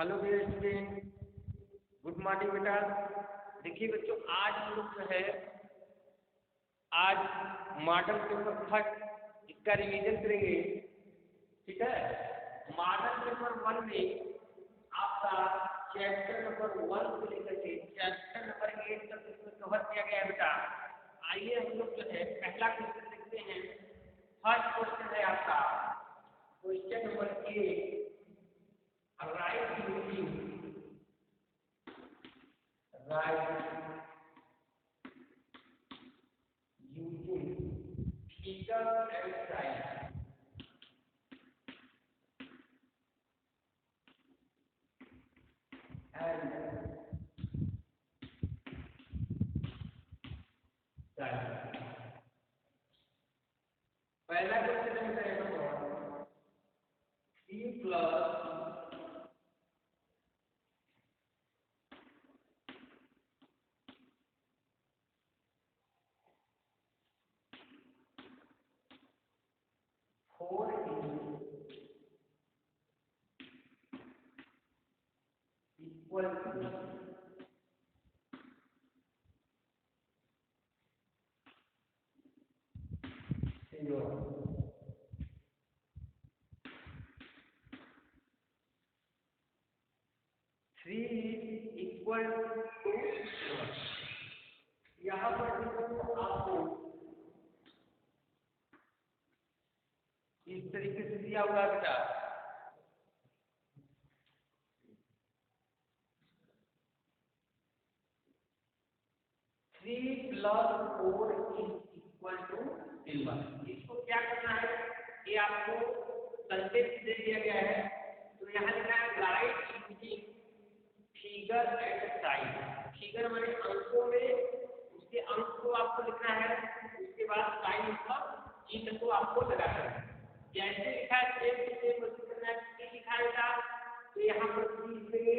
Hello dear student, good morning बेटा। देखिए बच्चों, आज हम लोग जो है आज मॉडल पेपर फर्स्ट इसका रिवीजन करेंगे। ठीक है, मॉडल पेपर वन में आपका चैप्टर नंबर 1 से लेकर के चैप्टर नंबर 8 तक इसमें कवर किया गया है बेटा। आइए हम लोग जो है पहला क्वेश्चन देखते हैं। फर्स्ट क्वेश्चन है आपका question number 8, right using figure and sign and sign। पहला क्वेश्चन है 3 plus 4 equal to 0। 3 is equal to 1। यहाँ पर देखो आपको इस तरीके से दिया हुआ बेटा। 3 plus 4 is equal to 1। इसको क्या करना है, ये आपको सेंटेंस दे दिया गया है। तो यहाँ लिखा है write using figure and sign. Figure माने अंकों में उसके अंक को आपको लिखना है, उसके बाद साइन पर चिन्ह को आपको लगाना है। जैसे लिखा है सेम करना है। क्या लिखा है, तो यहाँ पर 3 लिखेंगे,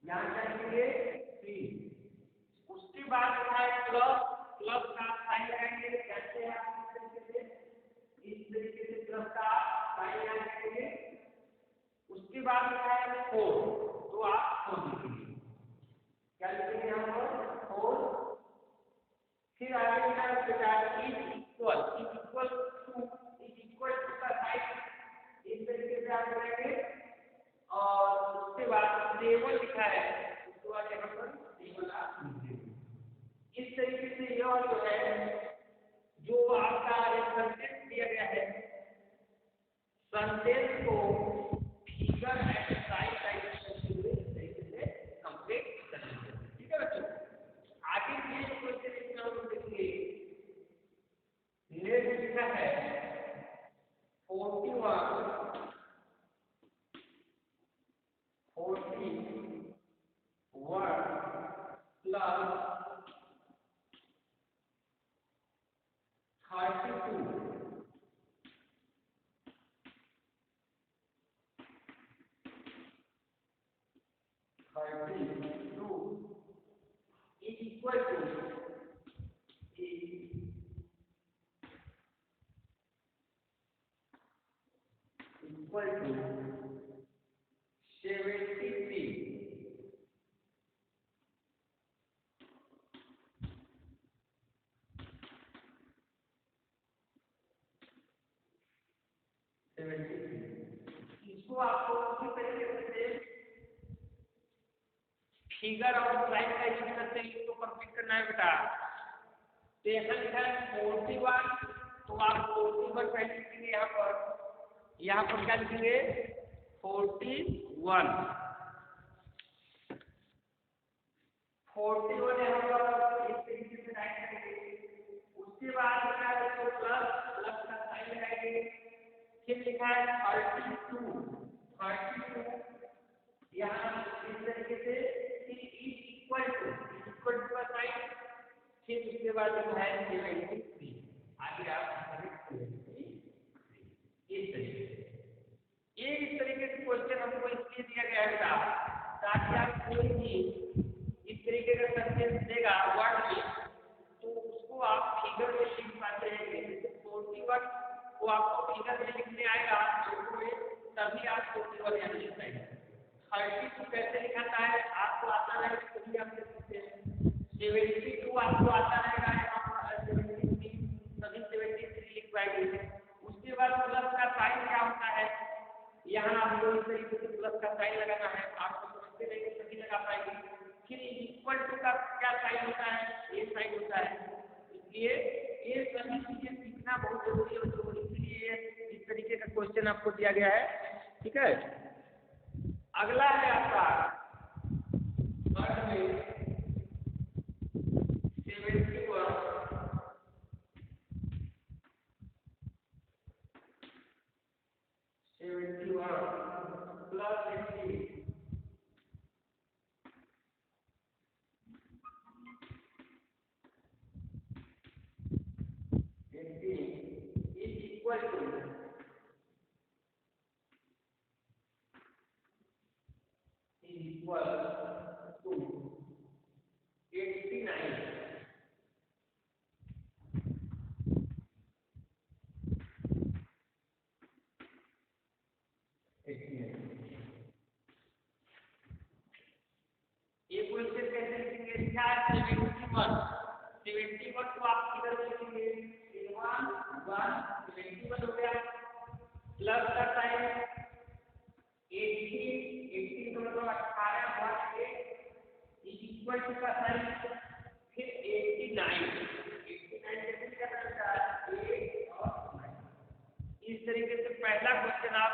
यहाँ क्या लिखेंगे 3। उसके बाद लिखा है प्लस, प्लस का साइन लगाएंगे। कैसे आप इस तरीके से प्लस का साइन लगाएंगे। उसके बाद लिखा है 4, तो आप 4 लिखेंगे। क्या लिखेंगे यहाँ पर 4। फिर आगे लिखा है बेटा इक्वल टू का साइन इस तरीके से आप लगाएंगे। और उसके बाद टेबल लिखा है, उसके बाद यहाँ पर टेबल आप लिखेंगे। इस तरीके से यह जो है जो आपका एक सेंटेंस दिया गया है, सेंटेंस को फिगर एंड साइन का इस तरीके से कंप्लीट कर लीजिए। ठीक है बच्चों, आगे ये क्वेश्चन इसमें हम देखेंगे। नेक्स्ट लिखा है 41 32 is equal to 73। इसको आपको उसी तरीके से फिगर और साइन का यूज करते हैं इसको कंप्लीट करना है बेटा। तो यहाँ लिखा है 41, तो आप 41 पहले लिखेंगे। यहाँ पर क्या लिखेंगे 41 यहाँ पर इस तरीके से राइट करेंगे। उसके बाद लिखा है तो प्लस, प्लस का साइन लगाएंगे। फिर लिखा है 32 यहाँ इस तरीके से इक्वल टू का साइन। फिर उसके बाद लिखा है 73। आगे आप इस तरीके से क्वेश्चन हमको इसलिए दिया गया है ताकि आप कोई भी इस तरीके का सेंटेंस देगा वर्ड में, तो उसको आप फिगर में लिख पाते हैं। जैसे 41 को आपको फिगर में लिखने आएगा, तभी आप 41 यहाँ लिख पाएंगे। 32 कैसे लिखाता है आपको आता रहेगा तभी आप लिख सकते हैं। 72 आपको आता रहेगा, यहाँ 73 सभी 73 लिख पाएंगे। उसके बाद प्लस का साइन क्या होता है, यहाँ आपको इस तरीके से प्लस का साइन लगाना है, आपको समझते रहेंगे तभी लगा पाएंगे। फिर इक्वल टू का क्या साइन होता है, ये साइन होता है। इसलिए ये सभी चीजें सीखना बहुत जरूरी है बच्चों, इसलिए इस तरीके का क्वेश्चन आपको दिया गया है। ठीक है, अगला है आपका वर्ड में 71 प्लस 80 is equal to 89। ये क्वेश्चन कैसे लिखेंगे, 71 को आप किधर लिखेंगे, 71 हो गया, प्लस का साइन 80 का मतलब 18 इज इक्वल टू का साइन फिर 89 कैसे लिखा जाता है, 8 और 9। इस तरीके से पहला क्वेश्चन आप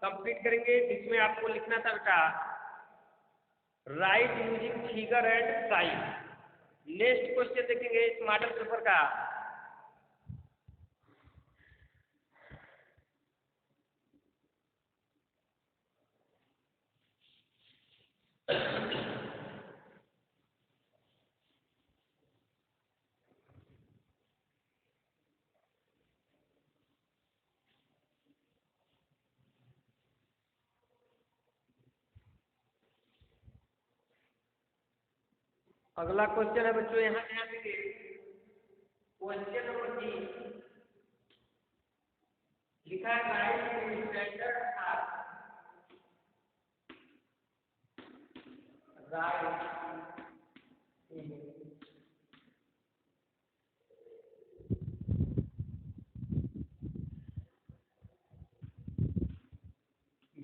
कंप्लीट करेंगे, जिसमें आपको लिखना था बेटा write using figure and sign. Next question देखेंगे इस मॉडल पेपर का। अगला क्वेश्चन है बच्चों, यहाँ ध्यान दीजिए, क्वेश्चन नंबर 3 लिखा है write standard write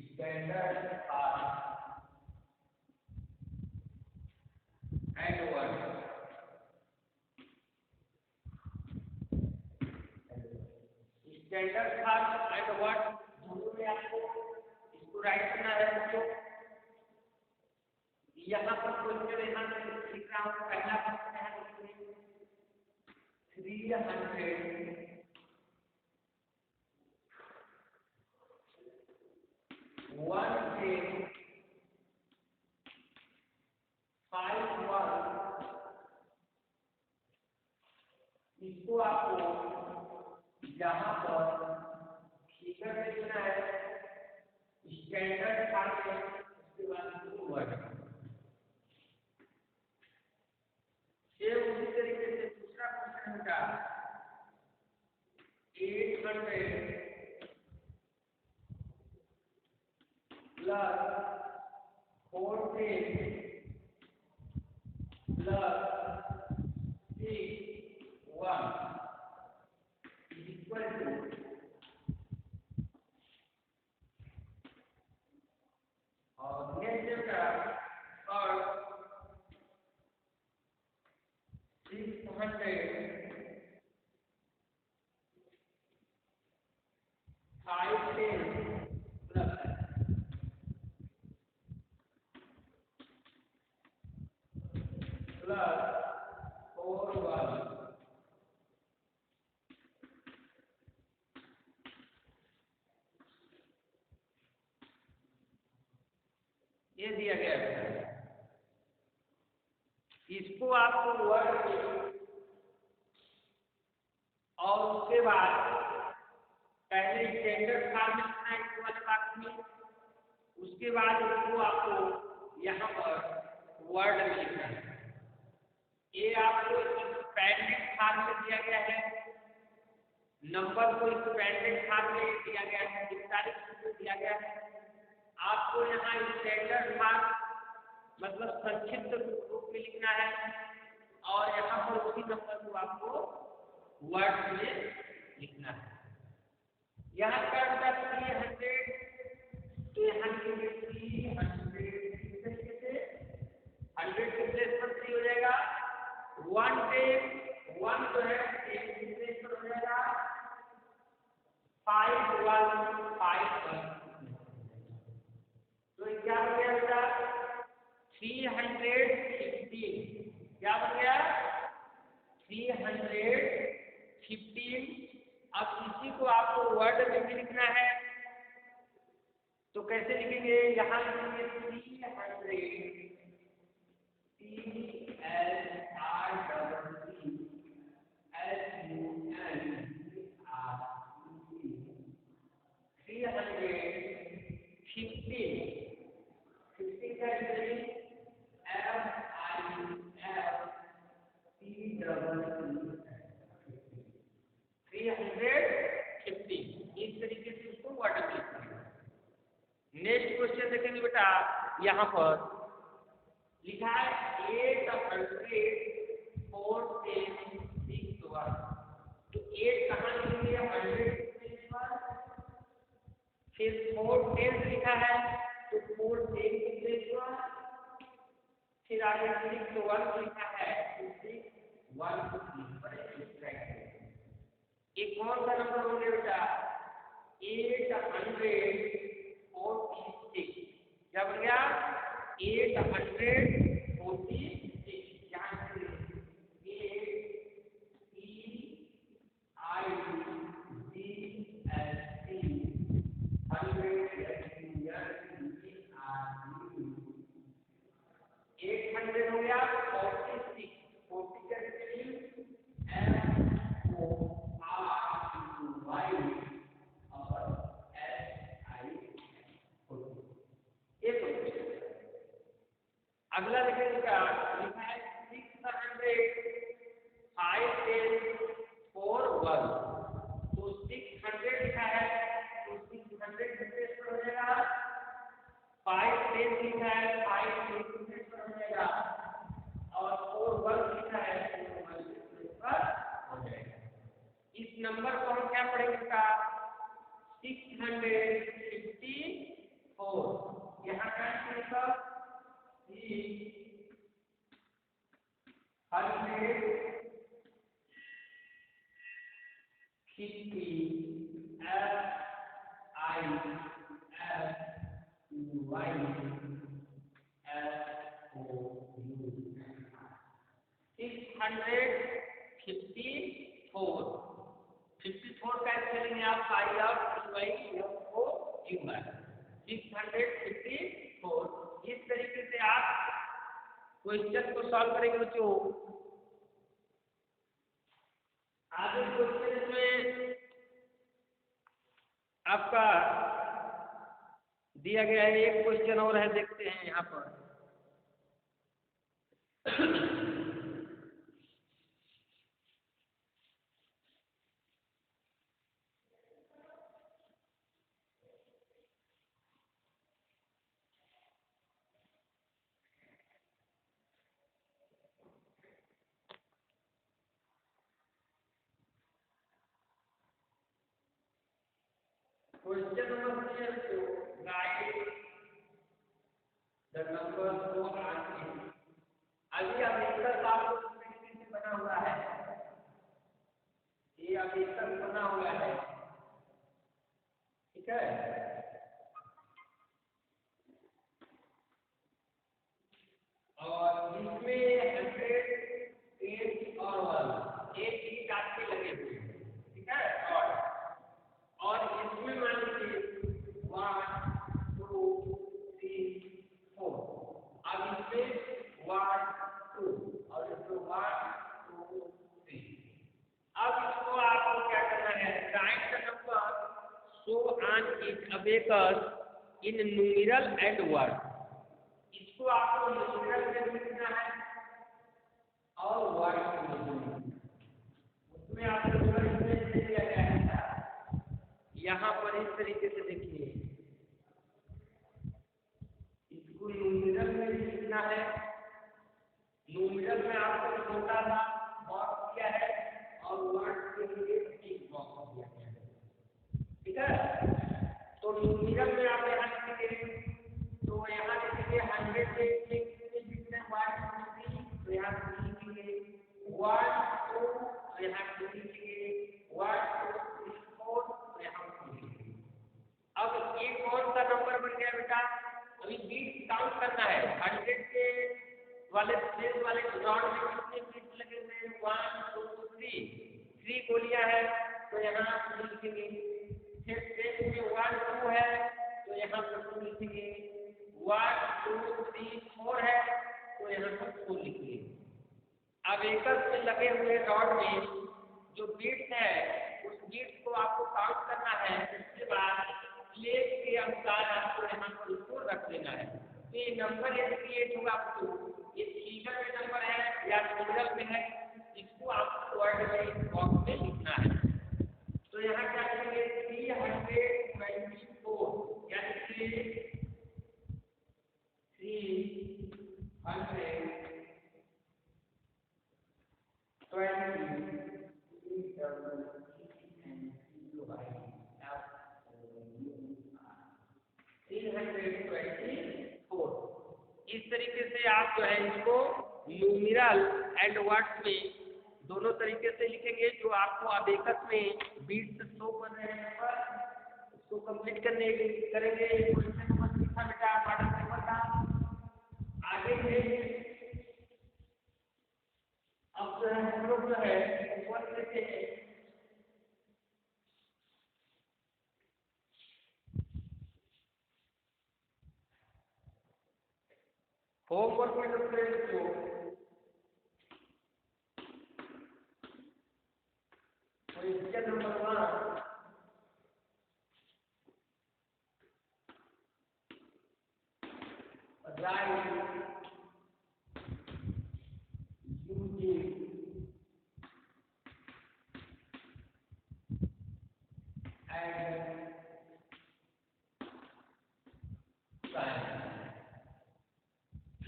standard and word. Standard form and word दोनों में आपको इसको राइट करना है बच्चों। यहाँ पर क्वेश्चन यहाँ से लिख रहा हूँ, पहला क्वेश्चन यहाँ लिखिए 351 इसको आपको यहाँ पर फिगर में देना है स्टैंडर्ड फार्म में, उसके बाद वर्ड। ये उसी तरीके से दूसरा क्वेश्चन का 800 plus 14 plus 61 is equal to और नेक्स्ट का और 600 510 प्लस 41 ये दिया गया है। इसको आपको वर्ड में और उसके बाद पहले स्टैंडर्ड फॉर्म में लिखना है इस वाले बात में, उसके बाद इसको आपको यहाँ पर वर्ड में लिखना है। ये आपको एक्सपेंडेड फॉर्म में दिया गया है, नंबर को एक्सपेंडेड फॉर्म में दिया गया है, 41 दिया गया है। आपको यहाँ स्टैंडर्ड मार्क मतलब संक्षिप्त रूप में लिखना है और यहाँ पर उसी नंबर को आपको वर्ड में लिखना है। यहाँ क्या होता है 300, तो यहाँ लिखेंगे 300 इस तरीके से 100 के प्लेस पर 3 हो जाएगा। 1 जो है 10 के प्लेस पर हो जाएगा। 5 तो क्या हो गया बेटा 315। क्या बन गया 315। अब इसी को आपको वर्ड में भी लिखना है, तो कैसे लिखेंगे? यहाँ लिखेंगे 315 इस तरीके से उसको वर्ड में लिखना है। नेक्स्ट क्वेश्चन देखेंगे बेटा, यहाँ पर लिखा है 800 तो 8 कहाँ लिखेंगे 100 फिर 4 10 लिखा है तो 4 10 के प्लेस पर, फिर आगे 6 तो 1 लिखा है तो 6 1 को प्लेस पर एक कौन सा नंबर हो गया बेटा 846। क्या बन गया 846। यहाँ से हो गया 46 अगला देखेंगे क्या लिखा है 600 5 10 4 1 तो 600 लिखा है तो 600 प्लेस पर हो जाएगा। 5 10 लिखा है 5 10 प्लेस पर हो जाएगा और 4 1 लिखा है 4 1 प्लेस पर हो जाएगा। इस नंबर को हम क्या पढ़ेंगे का 654। यहाँ क्या लिखेगा 54 का स्पेलिंग आप इस तरीके से आप क्वेश्चन को सॉल्व करेंगे बच्चों। आगे क्वेश्चन में आपका दिया गया है एक क्वेश्चन और है, देखते हैं यहाँ पर question number 3 guide the number 4 अभी अमेरिका आपको तरीके से बना हुआ है, ये अमेरिका बना हुआ है, ठीक है। और इसमें 100 8 और 1 एक ही आपके लगे हुए हैं, ठीक है। और इसमें मान लीजिए 1 2 3 4 अब इसमें 1 2 और इसमें 1 2 3। अब इसको आपको क्या करना है right the number so on it abacus in numeral and word. इसको आपको न्यूमेरल में लिखना है और वर्ड में लिखना है। उसमें आपको दिया गया है यहाँ पर इस तरीके से देखिए लिखना है। न्यूमेरल में आपको छोटा सा बॉक्स दिया है और वर्ड के लिए बिग बॉक्स दिया है, ठीक है। तो न्यूमेरल में आप यहाँ लिखेंगे, तो यहाँ लिखेंगे 100 से कितने बिट में 1 2 3, तो यहाँ 3 लिखेंगे, 1 2, तो यहाँ 2 लिखेंगे, 1 2 3 4, तो यहाँ 4 लिखेंगे। अब ये कौन सा नंबर बन गया बेटा? अभी बीट काउंट करना है। 100 के वाले स्पेस वाले डॉट में कितने बीट लगे हुए हैं? 1 2 3 गोलियां है, तो यहाँ 3 लिखेंगे। फिर स्पेस में 1 2 है, तो यहाँ पर 2 लिखेंगे। 1 2 3 4 है, तो यहाँ पर 4 लिखेंगे। अब एकस में लगे हुए रॉड में जो बीट्स है, उस बीट्स को आपको काउंट करना है। उसके बाद प्लेस के अनुसार आपको यहाँ पर उसको रख देना है। तो ये नंबर यदि क्रिएट होगा आपको, ये फिगर में नंबर है या सिंगल में है, इसको आपको वर्ड में बॉक्स में लिखना है। तो यहाँ क्या करेंगे? 324 यानी 324। इस तरीके से आप जो है इसको न्यूमेरल एंड वर्ड्स में दोनों तरीके से लिखेंगे। जो आपको अबेकस में बीट्स शो कर रहे हैं पर उसको कंप्लीट करने करेंगे। क्वेश्चन नंबर 3 था बेटा, मॉडल पेपर का। आगे अब जो है हम लोग जो है ऊपर लेते हैं होमवर्क में लोग जो question number 1 right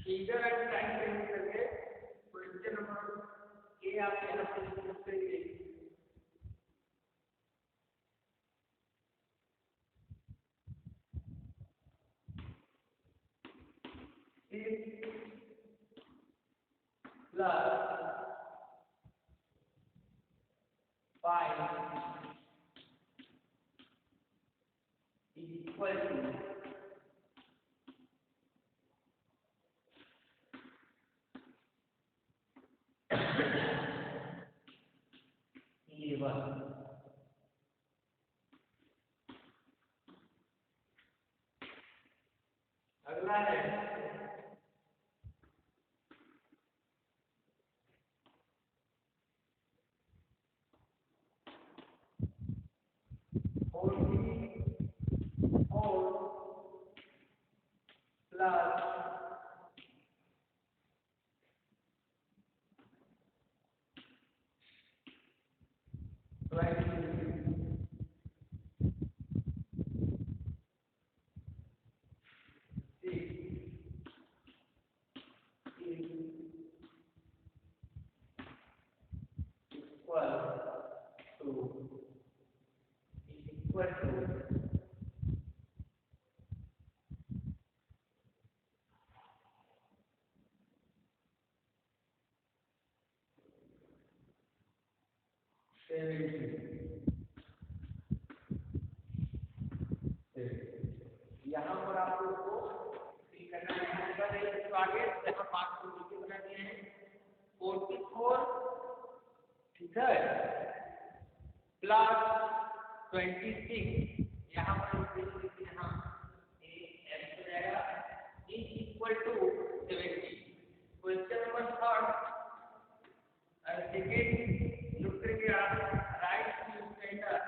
figure and time frame करके क्वेश्चन नंबर ए आप यहाँ पे लिख सकते हैं। अगला है यहाँ पर आपको करना है। तो आगे यहाँ 5 बना दिए हैं 44, ठीक है, प्लस 26 यहाँ पर यहाँ हो जाएगा equal to 70। Question number 3 second look करके आप write standard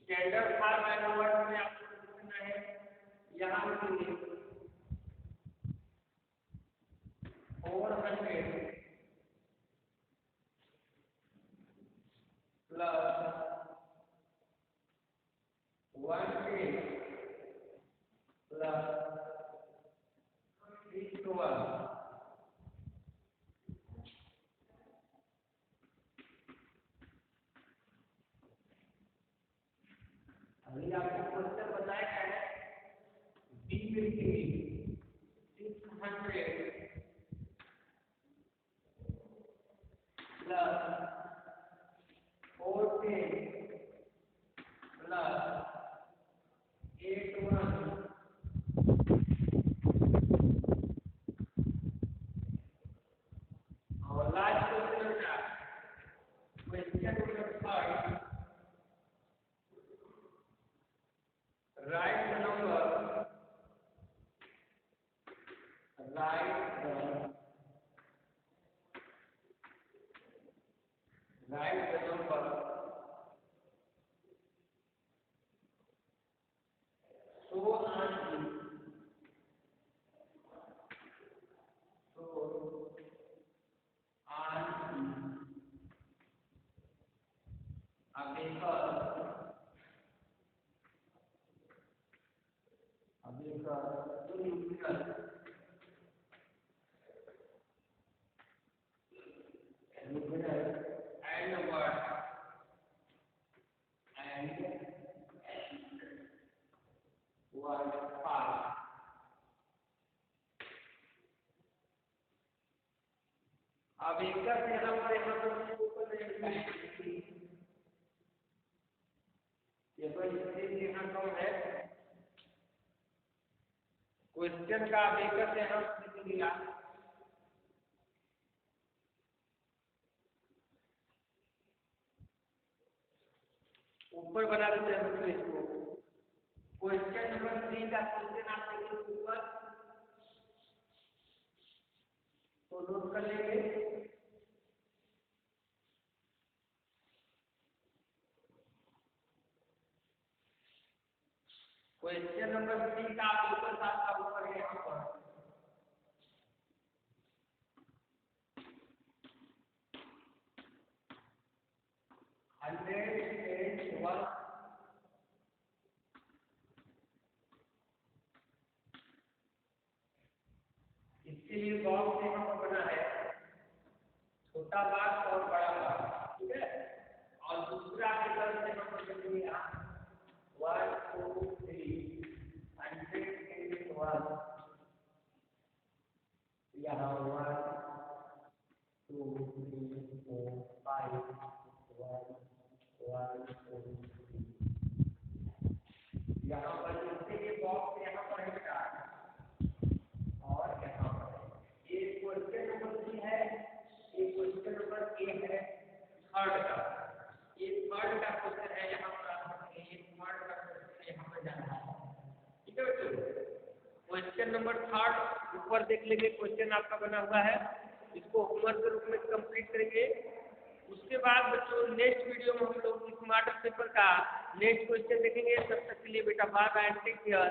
standard form and word में आपको लिखना है यहाँ पे 400 प्लस 110 प्लस 6 अभी आपको क्वेश्चन बताया है बी लिखेंगे 600 प्लस 410 प्लस 81 और लास्ट क्वेश्चन का question number 5 write the number so अब एक का यहाँ पर ये तो इसलिए यहाँ कम है क्वेश्चन का अब एक से यहाँ लिख लिया ऊपर बना देते हैं तो इसको क्वेश्चन नंबर 3 का क्वेश्चन आप देखिए ऊपर तो नोट कर लेंगे क्वेश्चन नंबर 3 का आप ऊपर साथ का ऊपर है यहाँ पर इसके लिए बॉक्स यहाँ पर बना है छोटा बॉक्स और बड़ा बॉक्स ठीक है और दूसरा के तरफ से हम लोग लिखेंगे 1 2 3 100 यहाँ 1 2 3 4 5 1 1 2 3 यहाँ पर इसके लिए बॉक्स यहाँ पर है और यहाँ पर एक क्वेश्चन नंबर 3 है एक क्वेश्चन नंबर 1 है थर्ड का ये थर्ड का क्वेश्चन है यहाँ पर आप ये थर्ड का क्वेश्चन यहाँ पर जाना है ठीक है बच्चों क्वेश्चन नंबर 3 ऊपर देख लेंगे क्वेश्चन आपका बना हुआ है इसको होमवर्क के रूप में कंप्लीट करेंगे उसके बाद बच्चों नेक्स्ट वीडियो में हम लोग इस मॉडल पेपर का नेक्स्ट क्वेश्चन देखेंगे तब तक के लिए बेटा बाय बाय टेक केयर